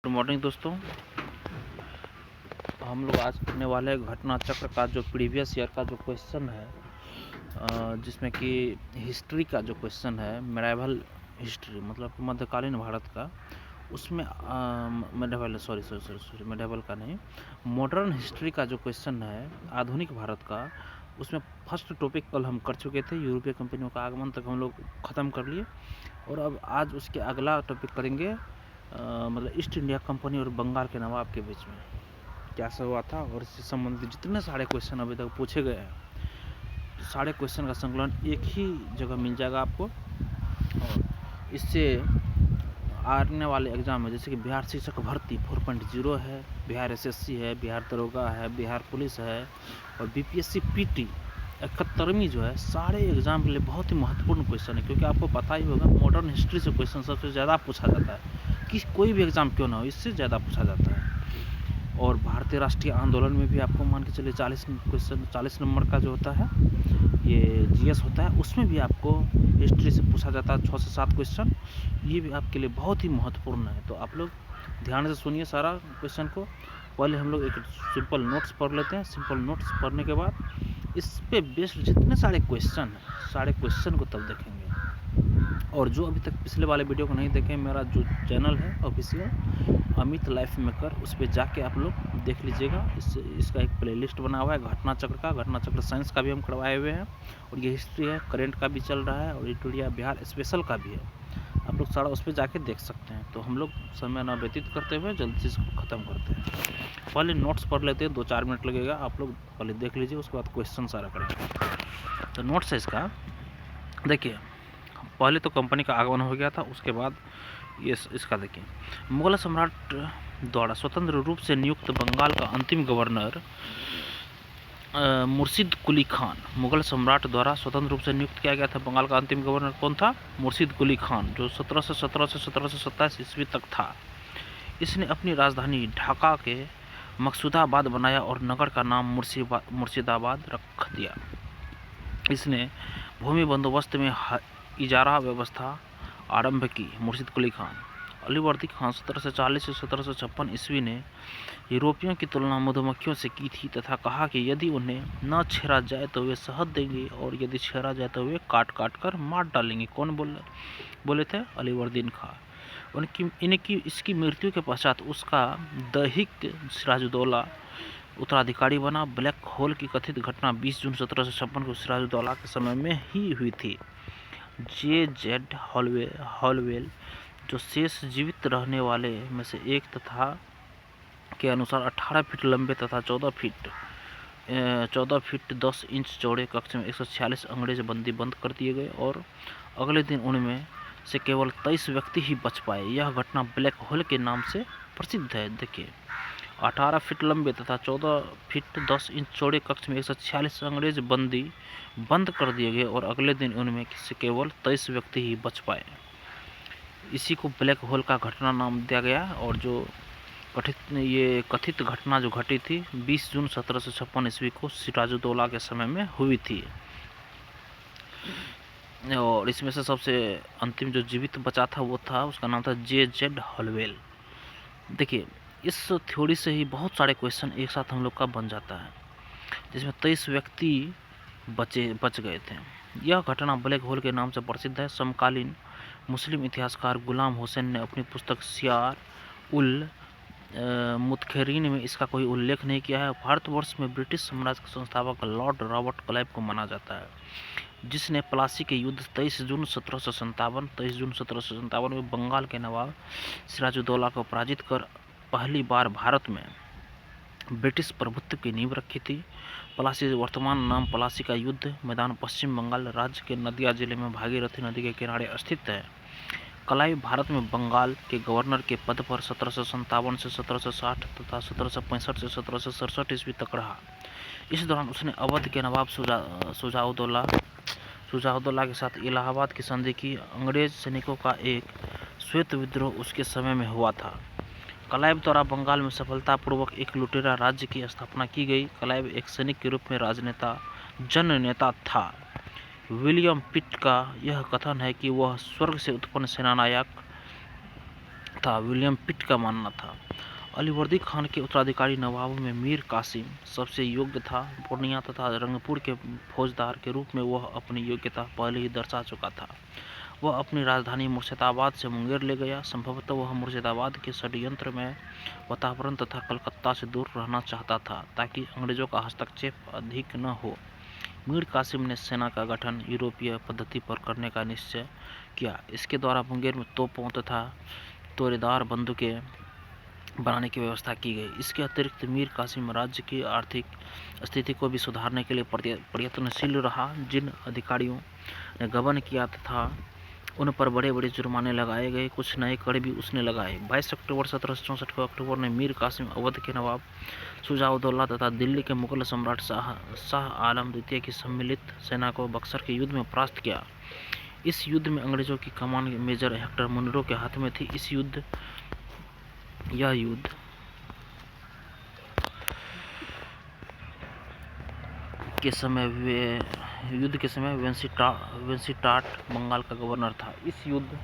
Good morning दोस्तों। हम लोग आज करने वाले हैं घटना चक्र का जो प्रीवियस ईयर का जो क्वेश्चन है, जिसमें कि हिस्ट्री का जो क्वेश्चन है, मेडाइवल हिस्ट्री मतलब मध्यकालीन भारत का, उसमें मेडाइवल का नहीं, मॉडर्न हिस्ट्री का जो क्वेश्चन है आधुनिक भारत का, उसमें फर्स्ट टॉपिक कल हम कर चुके थे। यूरोपीय कंपनियों का आगमन तक हम लोग ख़त्म कर लिए और अब आज उसके अगला टॉपिक करेंगे, मतलब ईस्ट इंडिया कंपनी और बंगाल के नवाब के बीच में क्या सब हुआ था, और इससे संबंधित जितने सारे क्वेश्चन अभी तक पूछे गए हैं, सारे क्वेश्चन का संकलन एक ही जगह मिल जाएगा आपको। और इससे आने वाले एग्ज़ाम में जैसे कि बिहार शिक्षक भर्ती 4.0 है, बिहार एसएससी है, बिहार दरोगा है, बिहार पुलिस है और बीपीएससी पीटी 71वीं जो है, सारे एग्ज़ाम के लिए बहुत ही महत्वपूर्ण क्वेश्चन है। क्योंकि आपको पता ही होगा मॉडर्न हिस्ट्री से क्वेश्चन सबसे ज़्यादा पूछा जाता है, कि कोई भी एग्ज़ाम क्यों ना हो, इससे ज़्यादा पूछा जाता है। और भारतीय राष्ट्रीय आंदोलन में भी आपको मान के चलिए 40 क्वेश्चन, 40 नंबर का जो होता है ये जीएस होता है, उसमें भी आपको हिस्ट्री से पूछा जाता है 6 से 7 क्वेश्चन। ये भी आपके लिए बहुत ही महत्वपूर्ण है, तो आप लोग ध्यान से सुनिए सारा क्वेश्चन को। पहले हम लोग एक सिंपल नोट्स पढ़ लेते हैं। सिंपल नोट्स पढ़ने के बाद इस पे बेस्ड जितने सारे क्वेश्चन हैं, सारे क्वेश्चन को तब देखेंगे। और जो अभी तक पिछले वाले वीडियो को नहीं देखें, मेरा जो चैनल है ऑफिशियल अमित लाइफ मेकर, उस पर जाके आप लोग देख लीजिएगा। इसका एक प्लेलिस्ट बना हुआ है घटना चक्र का। घटना चक्र साइंस का भी हम करवाए हुए हैं, और ये हिस्ट्री है, करेंट का भी चल रहा है, और इंडिया बिहार स्पेशल का भी है। आप लोग सारा उस पर जाके देख सकते हैं। तो हम लोग समय न व्यतीत करते हुए जल्दी से इसको ख़त्म करते हैं। पहले नोट्स पढ़ लेते हैं, 2-4 मिनट लगेगा, आप लोग पहले देख लीजिए, उसके बाद क्वेश्चन सारा करेंगे। तो नोट्स है इसका, देखिए। पहले तो कंपनी का आगमन हो गया था, उसके बाद ये इसका देखिए। मुगल सम्राट द्वारा स्वतंत्र रूप से नियुक्त बंगाल का अंतिम गवर्नर मुर्शिद कुली खान। मुगल सम्राट द्वारा स्वतंत्र रूप से नियुक्त किया गया था बंगाल का अंतिम गवर्नर कौन था? मुर्शिद कुली खान, जो 1717 से 1727 ईस्वी तक था। इसने अपनी राजधानी ढाका के मकसूदाबाद बनाया और नगर का नाम मुर्शिदाबाद रख दिया। इसने भूमि बंदोबस्त में इजारा व्यवस्था आरंभ की। मुर्शिद कुली खान। अलीवर्दी खान 1740 से 1756 ईस्वी ने यूरोपियों की तुलना मधुमक्खियों से की थी तथा कहा कि यदि उन्हें न छेड़ा जाए तो वे शहद देंगे और यदि छेड़ा जाए तो वे काट काट कर मार डालेंगे। कौन बोले थे? अलीवर्दीन खान। इसकी मृत्यु के पश्चात उसका दैहिक सिराजुद्दौला उत्तराधिकारी बना। ब्लैक होल की कथित घटना 20 जून 1756 को सिराजुद्दौला के समय में ही हुई थी। J.Z. हॉलवेल, जो शेष जीवित रहने वाले में से एक तथा के अनुसार 18 फीट लंबे तथा 14 फीट 10 इंच चौड़े कक्ष में 146 अंग्रेज बंदी बंद कर दिए गए और अगले दिन उनमें से केवल 23 व्यक्ति ही बच पाए। यह घटना ब्लैक होल के नाम से प्रसिद्ध है। देखिए, 18 फीट लंबे तथा 14 फीट 10 इंच चौड़े कक्ष में 146 अंग्रेज बंदी बंद कर दिए गए और अगले दिन उनमें से केवल 23 व्यक्ति ही बच पाए। इसी को ब्लैक होल का घटना नाम दिया गया। और जो कथित घटना जो घटी थी 20 जून 1756 ईस्वी को सिराजुद्दौला के समय में हुई थी। और इसमें से सबसे अंतिम जो जीवित बचा था वो था, उसका नाम था J.Z. हॉलवेल। देखिए, इस थ्योरी से ही बहुत सारे क्वेश्चन एक साथ हम लोग का बन जाता है, जिसमें 23 व्यक्ति बच गए थे। यह घटना ब्लैक होल के नाम से प्रसिद्ध है। समकालीन मुस्लिम इतिहासकार गुलाम हुसैन ने अपनी पुस्तक सियार उल मुतखरीन में इसका कोई उल्लेख नहीं किया है। भारतवर्ष में ब्रिटिश साम्राज्य के संस्थापक लॉर्ड रॉबर्ट क्लाइव को माना जाता है, जिसने प्लासी के युद्ध 23 जून 1757 में बंगाल के नवाब सिराजुद्दौला को पराजित कर पहली बार भारत में ब्रिटिश प्रभुत्व की नींव रखी थी। प्लासी वर्तमान नाम प्लासी का युद्ध मैदान पश्चिम बंगाल राज्य के नदिया जिले में भागीरथी नदी के किनारे स्थित है। क्लाइव भारत में बंगाल के गवर्नर के पद पर 1757 से 1760 तथा 1765 से 1767 ईस्वी तक रहा। इस दौरान उसने अवध के नवाब शुजाउद्दौला के साथ इलाहाबाद की संधि की। अंग्रेज सैनिकों का एक श्वेत विद्रोह उसके समय में हुआ था। क्लाइव द्वारा बंगाल में सफलतापूर्वक एक लुटेरा राज्य की स्थापना की गई। क्लाइव एक सैनिक के रूप में जननेता था। विलियम पिट का यह कथन है कि वह स्वर्ग से उत्पन्न सेनानायक था। विलियम पिट का मानना था अलीवर्दी खान के उत्तराधिकारी नवाबों में मीर कासिम सबसे योग्य था। पूर्णिया तथा रंगपुर के फौजदार के रूप में वह अपनी योग्यता पहले ही दर्शा चुका था। वह अपनी राजधानी मुर्शिदाबाद से मुंगेर ले गया। संभवतः वह मुर्शिदाबाद के षड्यंत्र में वातावरण तथा कलकत्ता से दूर रहना चाहता था ताकि अंग्रेजों का हस्तक्षेप अधिक न हो। मीर कासिम ने सेना का गठन यूरोपीय पद्धति पर करने का निश्चय किया। इसके द्वारा मुंगेर में तोपों तथा तोरेदार बंदूकें बनाने की व्यवस्था की गई। इसके अतिरिक्त मीर कासिम राज्य की आर्थिक स्थिति को भी सुधारने के लिए प्रयत्नशील रहा। जिन अधिकारियों ने गबन किया था उन पर बड़े बड़े जुर्माने लगाए गए। कुछ नए कर भी उसने लगाए। 22 अक्टूबर 1764 को अक्टूबर ने मीर कासिम अवध के नवाब शुजा-उद-दौला तथा दिल्ली के मुगल सम्राट शाह आलम द्वितीय की सम्मिलित सेना को बक्सर के युद्ध में परास्त किया। इस युद्ध में अंग्रेजों की कमान मेजर हेक्टर मुनरो के हाथ में थी। यह युद्ध के समय वेंसीटाट बंगाल का गवर्नर था। इस युद्ध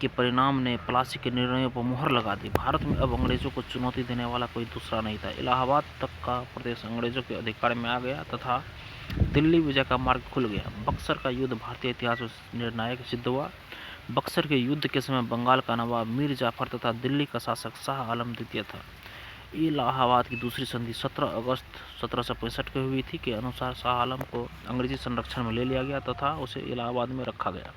के परिणाम ने प्लासी के निर्णयों पर मुहर लगा दी। भारत में अब अंग्रेजों को चुनौती देने वाला कोई दूसरा नहीं था। इलाहाबाद तक का प्रदेश अंग्रेजों के अधिकार में आ गया तथा दिल्ली विजय का मार्ग खुल गया। बक्सर का युद्ध भारतीय इतिहास में निर्णायक सिद्ध हुआ। बक्सर के युद्ध के समय बंगाल का नवाब मीर जाफर तथा दिल्ली का शासक शाह आलम द्वितीय था। इलाहाबाद की दूसरी संधि 17 अगस्त 1765 को हुई थी के अनुसार शाह आलम को अंग्रेजी संरक्षण में ले लिया गया तथा उसे इलाहाबाद में रखा गया।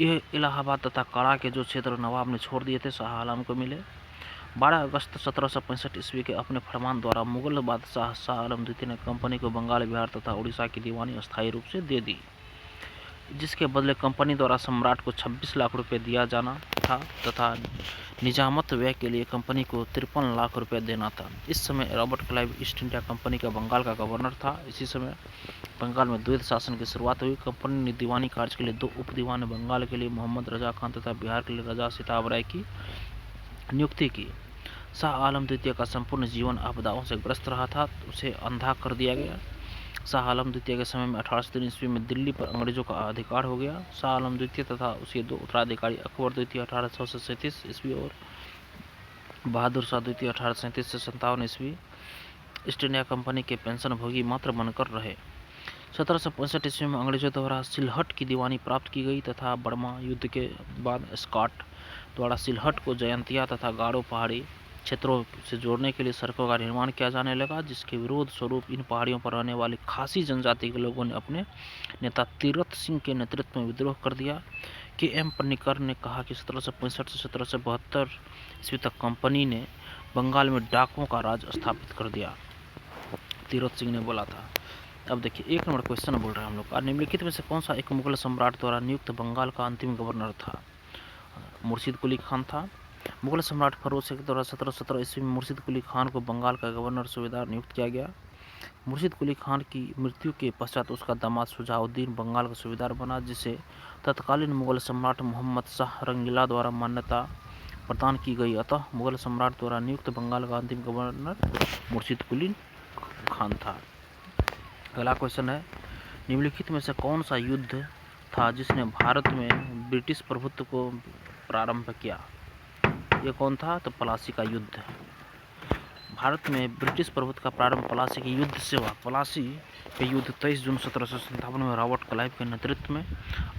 यह इलाहाबाद तथा काड़ा के जो क्षेत्र नवाब ने छोड़ दिए थे शाह आलम को मिले। 12 अगस्त 1765 ईस्वी के अपने फरमान द्वारा मुगल बादशाह शाह आलम द्वितीय ने कंपनी को बंगाल, बिहार तथा उड़ीसा की दीवानी अस्थायी रूप से दे दी, जिसके बदले कंपनी द्वारा सम्राट को 26 लाख रुपए दिया जाना था तथा निजामत व्यय के लिए कंपनी को 53 लाख रुपए देना था। इस समय Robert Clive east India company का बंगाल का गवर्नर था। इसी समय बंगाल में द्वैध शासन की शुरुआत हुई। कंपनी ने दीवानी कार्य के लिए 2 उप दीवान बंगाल के लिए मोहम्मद रजा खान तथा बिहार के लिए रजा सिताब राय की नियुक्ति की। शाह आलम द्वितीय का संपूर्ण जीवन आपदाओं से ग्रस्त रहा था। उसे अंधा कर दिया गया। शाह आलम द्वितीय के समय में 1803 ईस्वी में दिल्ली पर अंग्रेजों का अधिकार हो गया। शाह आलम द्वितीय तथा उसके 2 उत्तराधिकारी अकबर द्वितीय 1837 ईस्वी और बहादुर शाह द्वितीय 1837 से 57 ईस्वी ईस्ट इंडिया कंपनी के पेंशन भोगी मात्र बनकर रहे। 1765 ईस्वी में अंग्रेजों द्वारा सिलहट की दीवानी प्राप्त की गई तथा बर्मा युद्ध के बाद स्कॉट द्वारा सिलहट को जयंतिया तथा गारो पहाड़ी क्षेत्रों से जोड़ने के लिए सड़कों का निर्माण किया जाने लगा, जिसके विरोध स्वरूप इन पहाड़ियों पर रहने वाली खासी जनजाति के लोगों ने अपने नेता तीरथ सिंह के नेतृत्व में विद्रोह कर दिया। के एम पन्नीकर ने कहा कि 1765 से 1772 ईस्वी तक कंपनी ने बंगाल में डाकुओं का राज स्थापित कर दिया, तीरथ सिंह ने बोला था। अब देखिए 1 नंबर क्वेश्चन बोल रहे हैं हम लोग, निम्नलिखित में से कौन सा एक मुगल सम्राट द्वारा नियुक्त बंगाल का अंतिम गवर्नर था? मुर्शिद कुली खान था। मुगल सम्राट फरोज शेख द्वारा 1717 ईस्वी में मुर्शिद कुली खान को बंगाल का गवर्नर सूबेदार नियुक्त किया गया। मुर्शिद कुली खान की मृत्यु के पश्चात उसका दामाद शुजाउद्दीन बंगाल का सूबेदार बना, जिसे तत्कालीन मुगल सम्राट मोहम्मद शाह रंगीला द्वारा मान्यता प्रदान की गई। अतः मुगल सम्राट द्वारा नियुक्त बंगाल का अंतिम गवर्नर मुर्शिद कुली खान था। अगला क्वेश्चन है, निम्नलिखित में से कौन सा युद्ध था जिसने भारत में ब्रिटिश प्रभुत्व को प्रारंभ किया? ये कौन था? तो प्लासी का युद्ध। भारत में ब्रिटिश प्रभुत्व का प्रारंभ प्लासी के युद्ध से हुआ। प्लासी के युद्ध 23 जून 1757 में रॉबर्ट क्लाइव के नेतृत्व में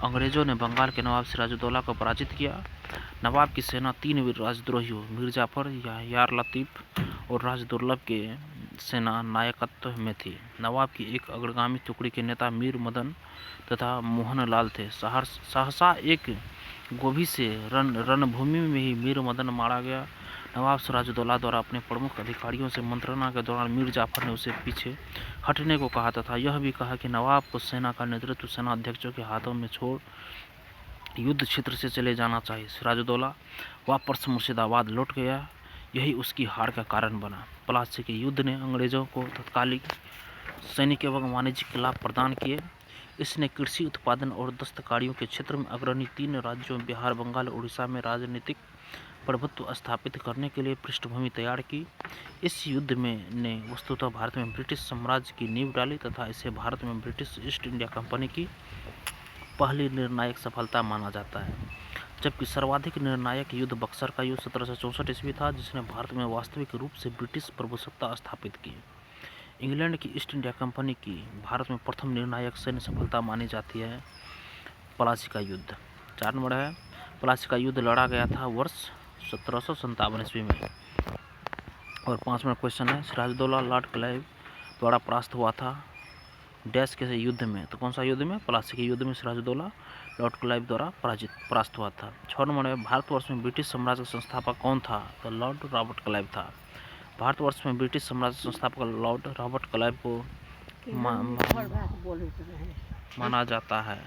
अंग्रेजों ने बंगाल के नवाब सिराजुद्दौला को पराजित किया। नवाब की सेना 3 वीर राजद्रोहियों मीर जाफर, यार लतीफ और राजदुर्लभ के सेना नायकत्व में थी। नवाब की एक अग्रगामी टुकड़ी के नेता मीर मदन तथा मोहन लाल थे। सहसा एक गोभी से रणभूमि में ही मीर मदन मारा गया। नवाब सिराजुद्दौला द्वारा अपने प्रमुख अधिकारियों से मंत्रणा के दौरान मीर जाफर ने उसे पीछे हटने को कहा तथा यह भी कहा कि नवाब को सेना का नेतृत्व सेना अध्यक्षों के हाथों में छोड़ युद्ध क्षेत्र से चले जाना चाहिए। सिराजुद्दौला वापस मुर्शिदाबाद लौट गया। यही उसकी हार का कारण बना। प्लासी के युद्ध ने अंग्रेजों को तत्कालिक सैनिक एवं वाणिज्यिक लाभ प्रदान किए। इसने कृषि उत्पादन और दस्तकारियों के क्षेत्र में अग्रणी 3 राज्यों बिहार, बंगाल, उड़ीसा में राजनीतिक प्रभुत्व स्थापित करने के लिए पृष्ठभूमि तैयार की। इस युद्ध में ने वस्तुतः भारत में ब्रिटिश साम्राज्य की नींव डाली तथा इसे भारत में ब्रिटिश ईस्ट इंडिया कंपनी की पहली निर्णायक सफलता माना जाता है। जबकि सर्वाधिक निर्णायक युद्ध बक्सर का युद्ध 1764 ईस्वी था, जिसने भारत में वास्तविक रूप से ब्रिटिश प्रभुसत्ता स्थापित की। इंग्लैंड की ईस्ट इंडिया कंपनी की भारत में प्रथम निर्णायक सैन्य सफलता मानी जाती है प्लासी का युद्ध। 4 नंबर है, प्लासी का युद्ध लड़ा गया था वर्ष 1757 ईस्वी में। और 5 नंबर क्वेश्चन है, सिराजुद्दौला लॉर्ड क्लाइव द्वारा परास्त हुआ था डैश के युद्ध में। तो कौन सा युद्ध में? प्लासी के युद्ध में सिराजुद्दौला लॉर्ड क्लाइव द्वारा परास्त हुआ था। 6 नंबर में, भारतवर्ष में ब्रिटिश साम्राज्य का संस्थापक कौन था? तो लॉर्ड रॉबर्ट क्लाइव था। भारतवर्ष में ब्रिटिश साम्राज्य संस्थापक लॉर्ड रॉबर्ट क्लाइव को माना जाता है।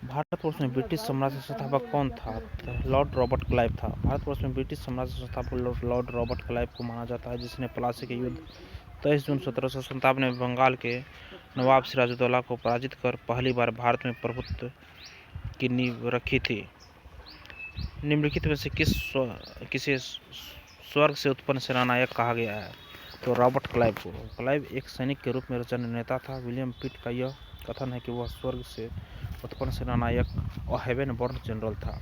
भारतवर्ष में ब्रिटिश साम्राज्य संस्थापक कौन था? लॉर्ड रॉबर्ट क्लाइव था। भारतवर्ष में ब्रिटिश साम्राज्य संस्थापक लॉर्ड रॉबर्ट क्लाइव को माना जाता है, जिसने प्लासी के युद्ध 23 जून 1757 में बंगाल के नवाब सिराजुद्दौला को पराजित कर पहली बार भारत में प्रभुत्व की नींव रखी थी। निम्नलिखित में से किसे स्वर्ग से उत्पन्न सेनानायक कहा गया है? तो रॉबर्ट क्लाइव को। क्लाइव एक सैनिक के रूप में जननेता था। विलियम पिट का यह कथन है कि वह स्वर्ग से उत्पन्न सेनानायक और हेवन बोर्न जनरल था।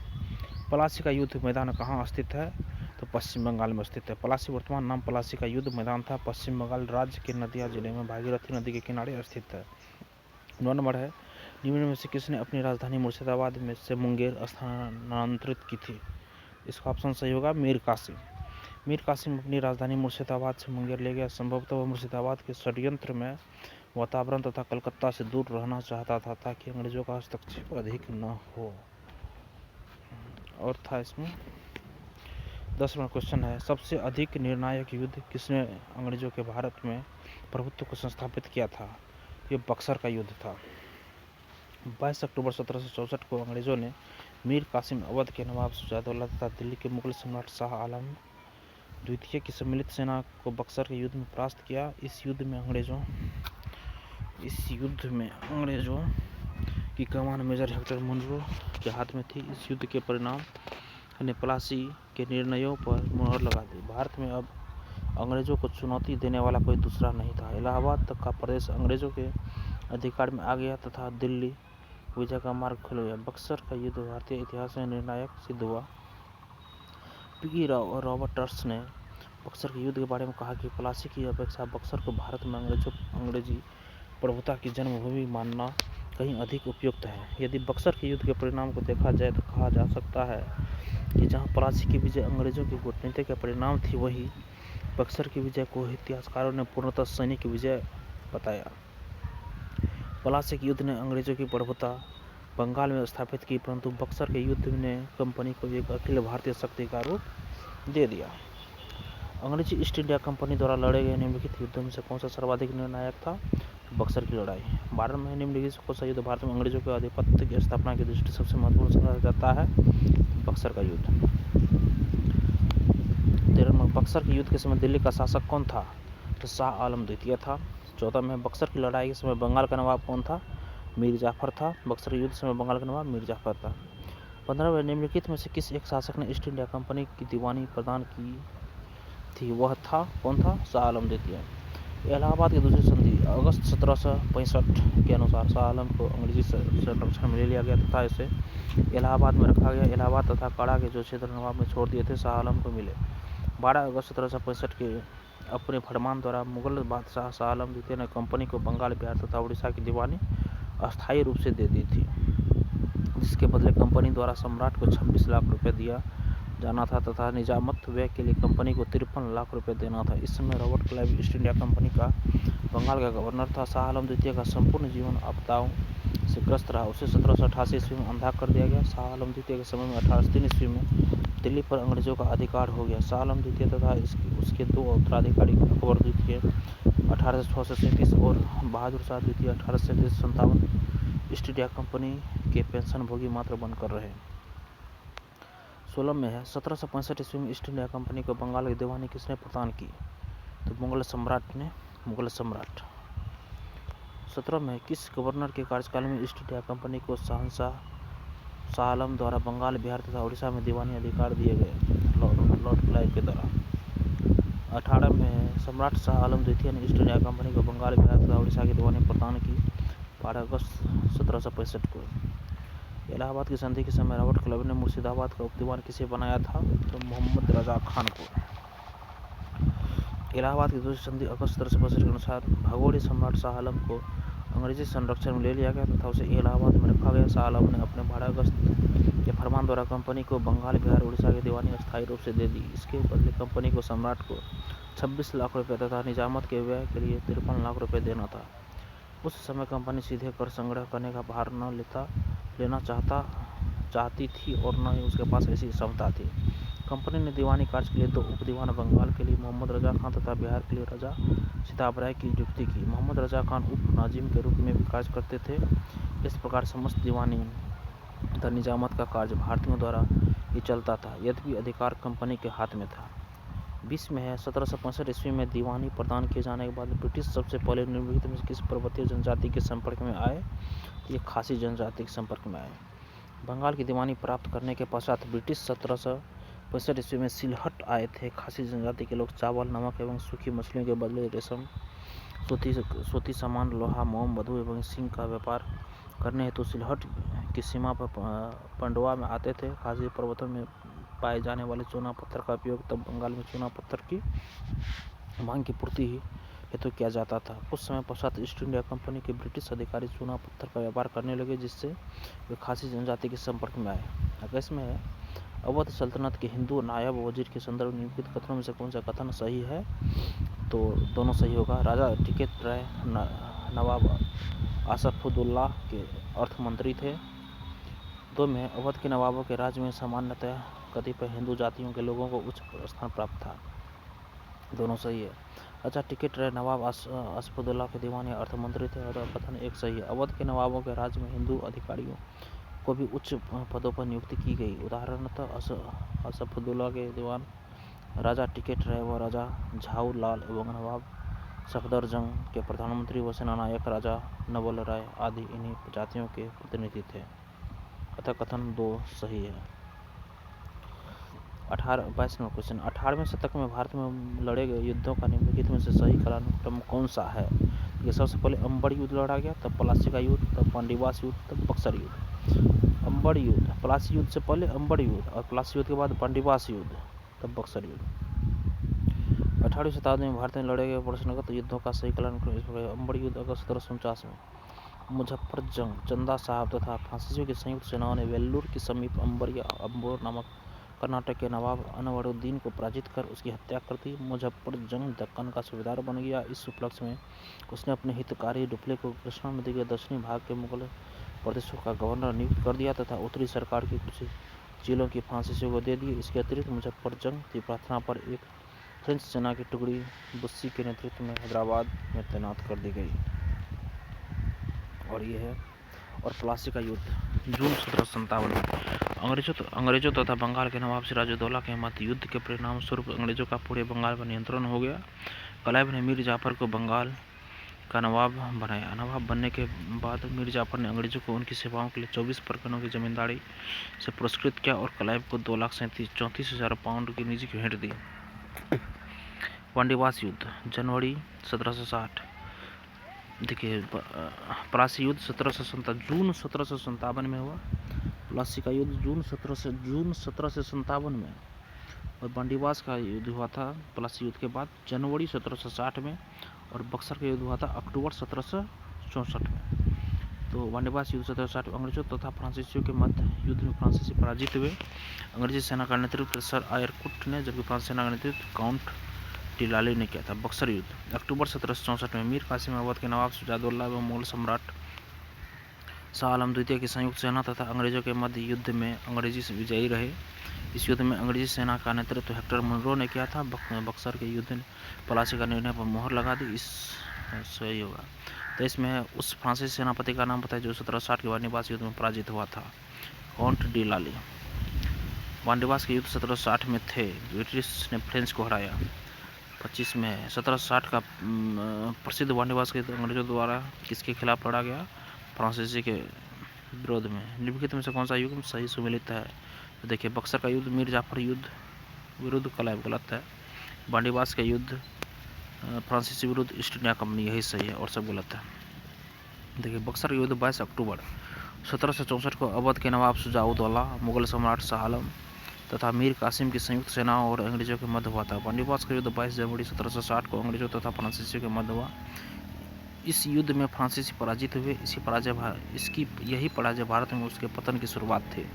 प्लासी का युद्ध मैदान कहाँ स्थित है? तो पश्चिम बंगाल में स्थित है। प्लासी वर्तमान नाम प्लासी का युद्ध मैदान था। पश्चिम बंगाल राज्य के नदिया जिले में भागीरथी नदी के किनारे स्थित है। 9 नंबर है, निम्न में से किसने अपनी राजधानी मुर्शिदाबाद में से मुंगेर स्थानांतरित की थी? इसका ऑप्शन सही होगा मीर कासिम। मीर कासिम अपनी राजधानी मुर्शिदाबाद से मुंगेर ले गया। संभवतः वह मुर्शिदाबाद के षड्यंत्र में वातावरण तथा कलकत्ता से दूर रहना चाहता था, ताकि अंग्रेजों का हस्तक्षेप अधिक न हो। और था इसमें 10 नंबर क्वेश्चन है, सबसे अधिक निर्णायक युद्ध किसने अंग्रेजों के भारत में प्रभुत्व को संस्थापित किया था? ये बक्सर का युद्ध था। 22 अक्टूबर 1764 को अंग्रेजों ने मीर कासिम, अवध के नवाब सिराजुद्दौला तथा दिल्ली के मुगल सम्राट शाह आलम द्वितीय की सम्मिलित सेना को बक्सर के युद्ध में परास्त किया। इस युद्ध में अंग्रेजों की कमान मेजर हेक्टर मुनरो के हाथ में थी। इस युद्ध के परिणाम ने प्लासी के निर्णयों पर मुहर लगा दी। भारत में अब अंग्रेजों को चुनौती देने वाला कोई दूसरा नहीं था। इलाहाबाद तक का प्रदेश अंग्रेजों के अधिकार में आ गया तथा दिल्ली विजय का मार्ग खुल गया। बक्सर का युद्ध भारतीय इतिहास में निर्णायक सिद्ध हुआ। पी रॉबर्ट्स ने बक्सर के युद्ध के बारे में कहा कि प्लासी की अपेक्षा बक्सर को भारत में अंग्रेजी प्रभुता की जन्मभूमि मानना कहीं अधिक उपयुक्त है। यदि बक्सर के युद्ध के परिणाम को देखा जाए तो कहा जा सकता है कि जहां प्लासी की विजय अंग्रेजों की कूटनीति का परिणाम थी, वहीं बक्सर की विजय को इतिहासकारों ने पूर्णतः सैनिक विजय बताया। प्लासी के युद्ध ने अंग्रेजों की प्रभुता बंगाल में स्थापित की, परंतु बक्सर के युद्ध ने कंपनी को एक अखिल भारतीय शक्ति का रूप दे दिया। अंग्रेजी ईस्ट इंडिया कंपनी द्वारा लड़े गए निम्नलिखित युद्धों में से कौन सा सर्वाधिक निर्णायक था? बक्सर की लड़ाई। 12 में निम्नलिखित कौन सा युद्ध भारत में अंग्रेजों के आधिपत्य की स्थापना की दृष्टि सबसे महत्वपूर्ण समझा जाता है? बक्सर का युद्ध। 13 में बक्सर के युद्ध के समय दिल्ली का शासक कौन था? तो शाह आलम द्वितीय था। 14 में बक्सर की लड़ाई के समय बंगाल का नवाब कौन था? मीर जाफर था। बक्सर युद्ध समय बंगाल का नवाब मीर जाफर था। 15 में निम्नलिखित में से किस एक शासक ने ईस्ट इंडिया कंपनी की दीवानी प्रदान की थी? वह था कौन था? शाह आलम द्वितीय। इलाहाबाद की दूसरी संधि अगस्त 1765 के अनुसार शाह आलम को अंग्रेजी संरक्षण में ले लिया गया तथा इसे इलाहाबाद में रखा गया। इलाहाबाद तथा काड़ा के जो क्षेत्र नवाब ने छोड़ दिए थे, शाह आलम को मिले। 12 अगस्त 1765 के अपने फरमान द्वारा मुगल बादशाह शाह आलम द्वितीय ने कंपनी को बंगाल, बिहार तथा उड़ीसा की दीवानी अस्थायी रूप से दे दी थी, जिसके बदले कंपनी द्वारा सम्राट को 26 लाख रुपए दिया जाना था तथा निजामत व्यय के लिए कंपनी को 53 लाख रुपए देना था। इस समय Robert Clive east India company का बंगाल का गवर्नर था। शाह आलम द्वितीय का संपूर्ण जीवन आपदाओं से ग्रस्त रहा। उसे 1788 ईस्वी में अंधा कर दिया गया। शाह आलम द्वितीय के समय में 1803 ईस्वी में दिल्ली पर अंग्रेजों का अधिकार हो गया। शाह आलम द्वितीय तथा उसके दो उत्तराधिकारी अकबर द्वितीय 1837 और बहादुर शाह द्वितीय 1837-57 ईस्ट इंडिया कंपनी के पेंशन भोगी मात्र बनकर रहे। 16 में है 1765 ईस्वी में ईस्ट इंडिया कंपनी को बंगाल की दीवानी किसने प्रदान की? तो मुगल सम्राट। 17 में किस गवर्नर के कार्यकाल में ईस्ट इंडिया कंपनी को शहंशाह शाह आलम द्वारा बंगाल, बिहार तथा उड़ीसा में दीवानी अधिकार दिए गए? लॉर्ड क्लाइव के द्वारा। 18 में सम्राट शाह आलम द्वितीय ने ईस्ट इंडिया कंपनी को बंगाल, बिहार तथा उड़ीसा की दीवानी प्रदान की 12 अगस्त 1765 को। इलाहाबाद की संधि के समय रॉबर्ट क्लाइव ने मुर्शिदाबाद का उपदीवान किसे बनाया था? तो मोहम्मद रजा खान को। इलाहाबाद की दूसरी संधि अगस्त 1765 के अनुसार भगोड़े सम्राट शाह आलम को अंग्रेजी संरक्षण में ले लिया गया तथा उसे इलाहाबाद में रखा गया। शाह आलम ने अपने 12 अगस्त के फरमान द्वारा कंपनी को बंगाल, बिहार, उड़ीसा की दीवानी अस्थायी रूप से दे दी। इसके बदले कंपनी को सम्राट को 26 लाख रुपये तथा निजामत के व्यय के लिए 53 लाख रुपये देना था। उस समय कंपनी सीधे कर संग्रह करने का भार न लेना चाहती थी और न ही उसके पास ऐसी क्षमता थी। कंपनी ने दीवानी कार्य के लिए 2 उप दीवान बंगाल के लिए मोहम्मद रजा खान तथा बिहार के लिए राजा सिताब राय की नियुक्ति की। मोहम्मद रजा खान उप नाजिम के रूप में भी कार्य करते थे। इस प्रकार समस्त दीवानी तथा निजामत का कार्य भारतीयों द्वारा ही चलता था, यद्यपि अधिकार कंपनी के हाथ में था। 20 में है 1765 ईस्वी में दीवानी प्रदान किए जाने के बाद ब्रिटिश सबसे पहले निम्नलिखित में किस पर्वतीय जनजाति के संपर्क में आए? ये खासी जनजाति के संपर्क में आए। बंगाल की दीवानी प्राप्त करने के पश्चात ब्रिटिश 1765 ईस्वी में सिलहट आए थे। खासी जनजाति के लोग चावल, नमक एवं सूखी मछलियों के बदले रेशम, सूती सामान, लोहा, मोम, मधु एवं सिंह का व्यापार करने हेतु सिलहट की सीमा पर पंडवा में आते थे। खासी पर्वतों में पाए जाने वाले चूना पत्थर का उपयोग तब बंगाल में चूना पत्थर की मांग की पूर्ति हेतु किया जाता था। कुछ समय पश्चात ईस्ट इंडिया कंपनी के ब्रिटिश अधिकारी चूना पत्थर का व्यापार करने लगे, जिससे वे खासी जनजाति के संपर्क में आए। अगस्त में है अवध सल्तनत के हिंदू नायब वजीर के संदर्भ निम्नलिखित कथनों में से कौन सा कथन सही है? तो दोनों सही होगा। राजा टिकैत राय नवाब आसफउद्दौला के अर्थ मंत्री थे। 2 में अवध के नवाबों के राज्य में सामान्यतः कतिपय हिंदू जातियों के लोगों को उच्च स्थान प्राप्त था। दोनों सही है। राजा टिकैत राय नवाब आसफउद्दौला के दीवान या अर्थ मंत्री थे और कथन एक सही है। अवध के नवाबों के राज्य में हिंदू अधिकारियों को भी उच्च पदों पर नियुक्ति की गई। उदाहरणतः आसफउद्दौला के दीवान राजा टिकैत राय व राजा झाऊ लाल एवं नवाब सफदरजंग के प्रधानमंत्री व सेनानायक राजा नवल राय आदि इन्हीं जातियों के प्रतिनिधि थे। अतः कथन 2 सही है। 22 नंबर क्वेश्चन, 18वें शतक में भारत में लड़े गए युद्धों का निम्नलिखित में से सही कालानुक्रम कौन सा है? ये सबसे पहले अंबड़ युद्ध लड़ा गया, तब पलासी का युद्ध, तब पांडीवास युद्ध, तब बक्सर युद्ध। अंबड़ युद्ध, पलासी युद्ध से पहले अंबड़ युद्ध और पलासी युद्ध के बाद पांडीवास युद्ध, तब बक्सर युद्ध। 18वीं शताब्दी में भारत में लड़े गए प्रश्नगत युद्धों का सही कालानुक्रम इस प्रकार: अंबड़ युद्ध अगस्त 1749 में, मुजफ्फर जंग चंदा साहब तथा फ्रांसीसियों की संयुक्त सेनाओं ने वेल्लूर के समीप अंबर या अंबोर नामक कर्नाटक के नवाब अनवरुद्दीन को पराजित कर उसकी हत्या कर दी। मुजफ्फर जंग दक्कन का सूबेदार बन गया। इस उपलक्ष्य में उसने अपने हितकारी डुप्ले को कृष्णा नदी के दक्षिणी भाग के मुगल प्रदेशों का गवर्नर नियुक्त कर दिया तथा उत्तरी सरकार की कुछ जिलों की फ्रांसीसियों को दे दी। इसके अतिरिक्त मुजफ्फर जंग की प्रार्थना पर एक फ्रेंच सेना की टुकड़ी बुस्सी के नेतृत्व में हैदराबाद में तैनात कर दी गई। और ये है और प्लासी का युद्ध जून 1757 में अंग्रेजों तथा बंगाल के नवाब सिराजुद्दौला के मध्य युद्ध के परिणाम स्वरूप अंग्रेजों का पूरे बंगाल पर नियंत्रण हो गया। क्लाइव ने मीर जाफर को बंगाल का नवाब बनाया। नवाब बनने के बाद मीर जाफर ने अंग्रेजों को उनकी सेवाओं के लिए 24 परगनों की जमींदारी से पुरस्कृत किया और क्लाइव को 2,34,000 पाउंड की निजी भेंट दी। पांडीवास युद्ध जनवरी 1760। देखिए, पलासी युद्ध जून 1757 में हुआ। पलासी का युद्ध जून 1757 में और बंडीवास का युद्ध हुआ था पलासी युद्ध के बाद जनवरी 1760 में और बक्सर का युद्ध हुआ था अक्टूबर 1764 में। तो बंडीवास युद्ध 1760 अंग्रेजों तथा फ्रांसीसियों के मध्य युद्ध में फ्रांसीसी पराजित हुए। अंग्रेजी सेना का नेतृत्व सर आयरकुट ने, जबकि फ्रांस सेना का नेतृत्व काउंट टिलाली ने किया था। बक्सर युद्ध अक्टूबर 1764 में मीर कासिम अवध के नवाब सिराजुद्दौला एवं मुगल सम्राट शाह आलम द्वितीय की संयुक्त सेना तथा अंग्रेजों के मध्य युद्ध में अंग्रेजी विजयी रहे। इस युद्ध में अंग्रेजी सेना का नेतृत्व हेक्टर मुनरो ने किया था। बक्सर के युद्ध ने पलासी का निर्णय पर मोहर लगा दी। इस सही होगा। तो इसमें उस फ्रांसीसी सेनापति का नाम बताया जो 1760 के बंडीवास युद्ध में पराजित हुआ था, काउंट डिलाली। बंडीवास के युद्ध 1760 में थे। ब्रिटिश ने फ्रेंच को हराया। 25 में 1760 का प्रसिद्ध बंडीवास के अंग्रेजों द्वारा किसके खिलाफ लड़ा गया? फ्रांसीसी के विरोध में। निम्नलिखित में से कौन सा युद्ध सही सुमेलित है? तो देखिए, बक्सर का युद्ध मीर जाफर युद्ध विरुद्ध क्लाइव गलत है। बंडीवास का युद्ध फ्रांसीसी विरुद्ध ईस्ट इंडिया कंपनी, यही सही है और सब गलत है। देखिए, बक्सर का युद्ध 22 अक्टूबर 1764 को अवध के नवाब शुजाउद्दौला, मुगल सम्राट शाह आलम तथा मीर कासिम की संयुक्त सेनाओं और अंग्रेजों के मध्य हुआ था। पानीपत का युद्ध 22 जनवरी 1760 को अंग्रेजों तथा फ्रांसीसियों के मध्य हुआ। इस युद्ध में फ्रांसीसी पराजित हुए। यही पराजय भारत में उसके पतन की शुरुआत थी।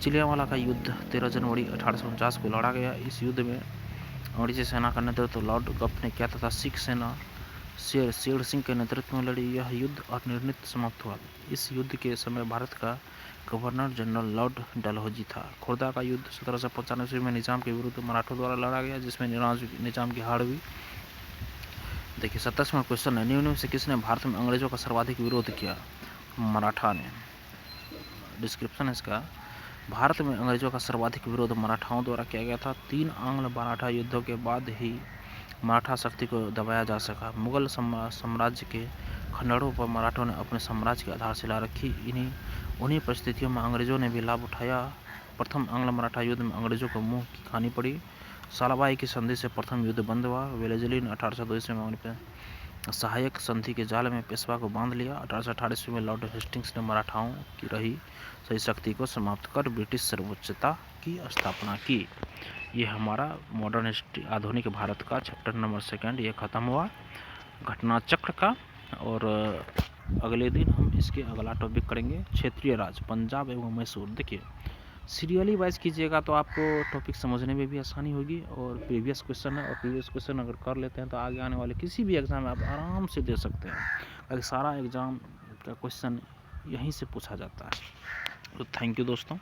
चिलियावाला का युद्ध 13 जनवरी 1849 को लड़ा गया। इस युद्ध में अंग्रेजी सेना का नेतृत्व लॉर्ड कप ने किया तथा सिख सेना शेर सिंह के नेतृत्व में लड़ी। यह युद्ध अनिर्णित समाप्त हुआ। इस युद्ध के समय भारत का गवर्नर जनरल लॉर्ड डलहौजी था। खुर्दा का युद्ध 1795 में निजाम के विरुद्ध मराठों द्वारा लड़ा गया, जिसमें निजाम की हार हुई। देखिए 27वां क्वेश्चन है, निम्न में से किसने भारत में अंग्रेजों का सर्वाधिक विरोध किया? मराठा ने। डिस्क्रिप्शन इसका, भारत में अंग्रेजों का सर्वाधिक विरोध मराठाओं द्वारा किया गया था। 3 आंग्ल मराठा युद्धों के बाद ही मराठा शक्ति को दबाया जा सका। मुगल साम्राज्य के खंडरों पर मराठों ने अपने साम्राज्य की आधारशिला रखी। उन्हीं परिस्थितियों में अंग्रेजों ने भी लाभ उठाया। प्रथम आंग्ल मराठा युद्ध में अंग्रेजों को मुंह की खानी पड़ी। सालाबाई की संधि से प्रथम युद्ध बंद हुआ। वेलेज़ली ने 1802 ईस्वी में सहायक संधि के जाल में पेशवा को बांध लिया। 1818 ईस्वी में लॉर्ड हेस्टिंग्स ने मराठाओं की रही सही शक्ति को समाप्त कर ब्रिटिश सर्वोच्चता की स्थापना की। ये हमारा मॉडर्न हिस्ट्री आधुनिक भारत का चैप्टर नंबर 2 ये ख़त्म हुआ घटना चक्र का। और अगले दिन हम इसके अगला टॉपिक करेंगे क्षेत्रीय राज पंजाब एवं मैसूर। देखिए सीरियली वाइज कीजिएगा तो आपको टॉपिक समझने में भी आसानी होगी। और प्रीवियस क्वेश्चन है, और प्रीवियस क्वेश्चन अगर कर लेते हैं तो आगे आने वाले किसी भी एग्ज़ाम में आप आराम से दे सकते हैं, क्योंकि सारा एग्ज़ाम का क्वेश्चन यहीं से पूछा जाता है। तो थैंक यू दोस्तों।